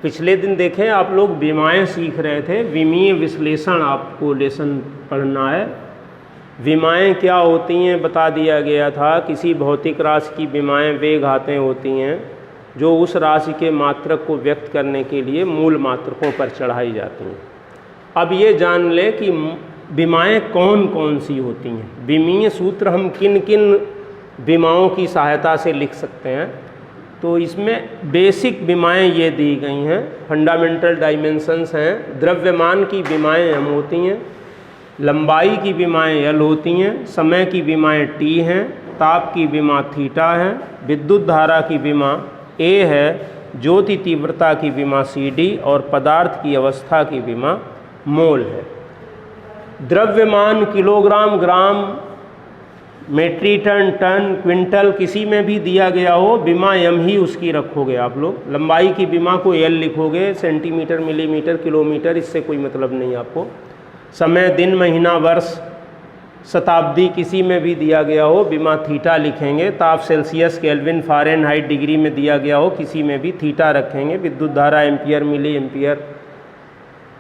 पिछले दिन देखें आप लोग विमाएँ सीख रहे थे, विमीय विश्लेषण आपको लेसन पढ़ना है। विमाएँ क्या होती हैं बता दिया गया था। किसी भौतिक राशि की विमाएँ वे घातें होती हैं जो उस राशि के मात्रक को व्यक्त करने के लिए मूल मात्रकों पर चढ़ाई जाती हैं। अब ये जान लें कि विमाएँ कौन कौन सी होती हैं। विमीय सूत्र हम किन किन विमाओं की सहायता से लिख सकते हैं, तो इसमें बेसिक विमाएँ ये दी गई हैं, फंडामेंटल डायमेंशंस हैं। द्रव्यमान की विमाएँ m होती हैं, लंबाई की विमाएँ l होती हैं, समय की विमाएँ t हैं, ताप की विमा थीटा है, विद्युत धारा की विमा a है, ज्योति तीव्रता की विमा cd और पदार्थ की अवस्था की विमा मोल है। द्रव्यमान किलोग्राम, ग्राम, मेट्रिक टन, टन, क्विंटल किसी में भी दिया गया हो, विमा m ही उसकी रखोगे आप लोग। लंबाई की विमा को l लिखोगे, सेंटीमीटर, मिलीमीटर, किलोमीटर, इससे कोई मतलब नहीं आपको। समय दिन, महीना, वर्ष, शताब्दी किसी में भी दिया गया हो, विमा थीटा लिखेंगे। ताप सेल्सियस, केल्विन, फ़ारेनहाइट डिग्री में दिया गया हो, किसी में भी थीटा रखेंगे। विद्युत धारा एम्पियर, मिली एम्पियर,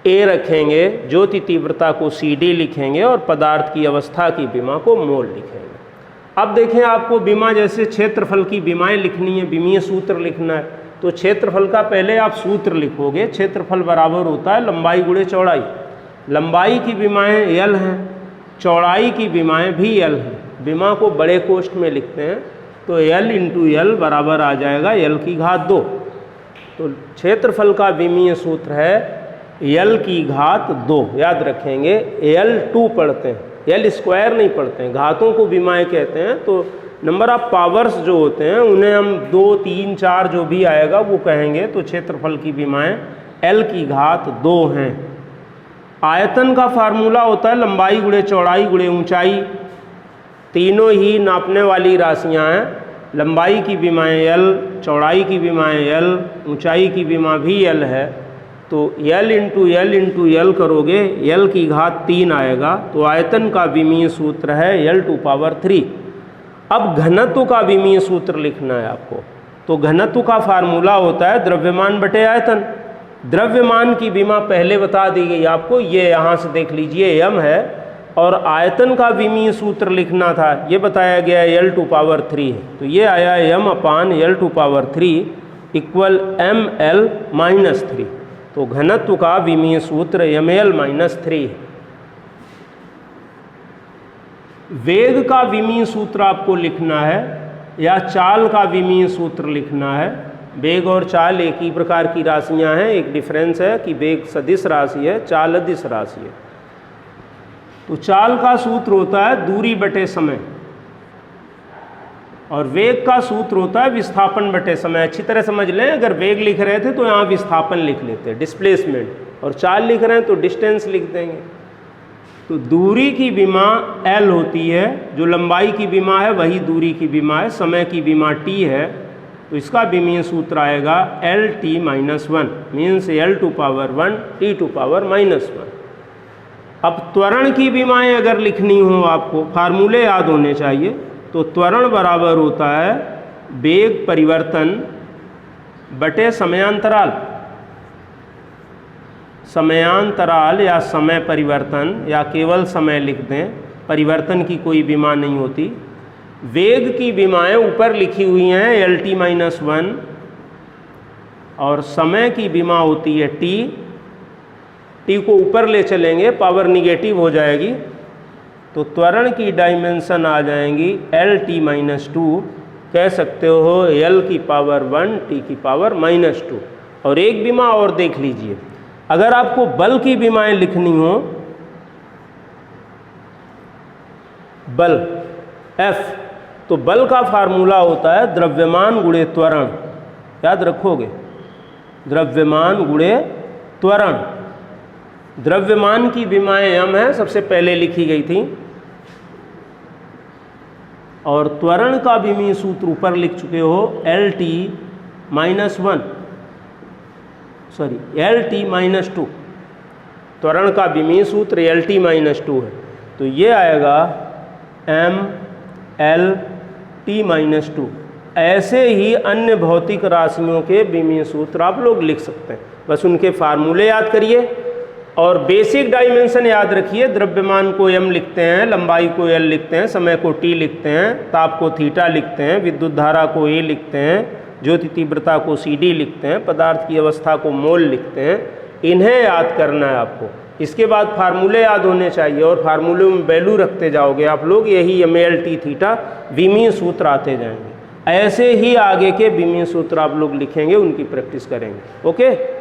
ए रखेंगे। ज्योति तीव्रता को cd लिखेंगे और पदार्थ की अवस्था की विमा को मोल लिखेंगे। अब देखें, आपको विमा जैसे क्षेत्रफल की विमाएँ लिखनी है, विमीय सूत्र लिखना है, तो क्षेत्रफल का पहले आप सूत्र लिखोगे। क्षेत्रफल बराबर होता है लंबाई गुणे चौड़ाई। लंबाई की विमाएँ l हैं, चौड़ाई की विमाएँ भी l हैं। विमा को बड़े कोष्ठ में लिखते हैं तो l इंटू l बराबर आ जाएगा l की घात 2। तो क्षेत्रफल का विमीय सूत्र है l की घात 2। याद रखेंगे, l2 पढ़ते हैं, l स्क्वायर नहीं पढ़ते हैं। घातों को विमाएँ कहते हैं, तो नंबर ऑफ पावर्स जो होते हैं उन्हें हम 2, 3, 4 जो भी आएगा वो कहेंगे। तो क्षेत्रफल की विमाएँ l की घात 2 हैं। आयतन का फार्मूला होता है लंबाई गुणे चौड़ाई गुणे ऊंचाई। तीनों ही नापने वाली राशियां हैं। लंबाई की विमाएँ l, चौड़ाई की विमाएँ l, ऊंचाई की विमा भी l है। तो l इंटू l करोगे, l की घात 3 आएगा। तो आयतन का विमीय सूत्र है l⁴। अब घनत्व का विमीय सूत्र लिखना है आपको। तो घनत्व का फार्मूला होता है द्रव्यमान बटे आयतन। द्रव्यमान की विमा पहले बता दी गई आपको, ये यहाँ से देख लीजिए m है, और आयतन का विमीय सूत्र लिखना था, ये बताया गया l⁴ है। तो ये आया m/l⁴ इक्वल ml-3। तो घनत्व का विमीय सूत्र ml-3 है। वेग का विमीय सूत्र आपको लिखना है या चाल का विमीय सूत्र लिखना है। वेग और चाल एक ही प्रकार की राशियां हैं। एक डिफरेंस है कि वेग सदिश राशि है, चाल अदिश राशि है। तो चाल का सूत्र होता है दूरी बटे समय और वेग का सूत्र होता है विस्थापन बटे समय। अच्छी तरह समझ लें, अगर वेग लिख रहे थे तो यहाँ विस्थापन लिख लेते हैं, डिस्प्लेसमेंट, और चाल लिख रहे हैं तो डिस्टेंस लिख देंगे। तो दूरी की विमा l होती है, जो लंबाई की विमा है वही दूरी की विमा है। समय की विमा t है, तो इसका विमीय सूत्र आएगा l(t-1) मीन्स l⁴ t⁻⁻1। अब त्वरण की विमाएँ अगर लिखनी हो आपको, फार्मूले याद होने चाहिए। तो त्वरण बराबर होता है वेग परिवर्तन बटे समयांतराल। समयांतराल या समय परिवर्तन, या केवल समय लिख दें, परिवर्तन की कोई विमा नहीं होती। वेग की विमाएँ ऊपर लिखी हुई हैं l(t-1) और समय की विमा होती है t। t को ऊपर ले चलेंगे, पावर निगेटिव हो जाएगी, तो त्वरण की डायमेंशन आ जाएंगी l(t-2), कह सकते हो l⁴ t⁻⁻2। और एक विमा और देख लीजिए, अगर आपको बल की विमाएँ लिखनी हो, बल F, तो बल का फार्मूला होता है द्रव्यमान गुणे त्वरण। याद रखोगे, द्रव्यमान गुणे त्वरण। द्रव्यमान की विमाएँ m है, सबसे पहले लिखी गई थी, और त्वरण का विमीय सूत्र ऊपर लिख चुके हो l(t-2). त्वरण का विमीय सूत्र l(t-2) है। तो ये आएगा ml(t-2). ऐसे ही अन्य भौतिक राशियों के विमीय सूत्र आप लोग लिख सकते हैं। बस उनके फार्मूले याद करिए और बेसिक डायमेंशन याद रखिए। द्रव्यमान को m लिखते हैं, लंबाई को l लिखते हैं, समय को t लिखते हैं, ताप को थीटा लिखते हैं, विद्युत धारा को A लिखते हैं, ज्योति तीव्रता को CD लिखते हैं, पदार्थ की अवस्था को मोल लिखते हैं। इन्हें याद करना है आपको। इसके बाद फार्मूले याद होने चाहिए और फार्मूले में वैल्यू रखते जाओगे आप लोग, यही mAl T थीटा विमीय सूत्र आते जाएंगे। ऐसे ही आगे के विमीय सूत्र आप लोग लिखेंगे, उनकी प्रैक्टिस करेंगे। ओके।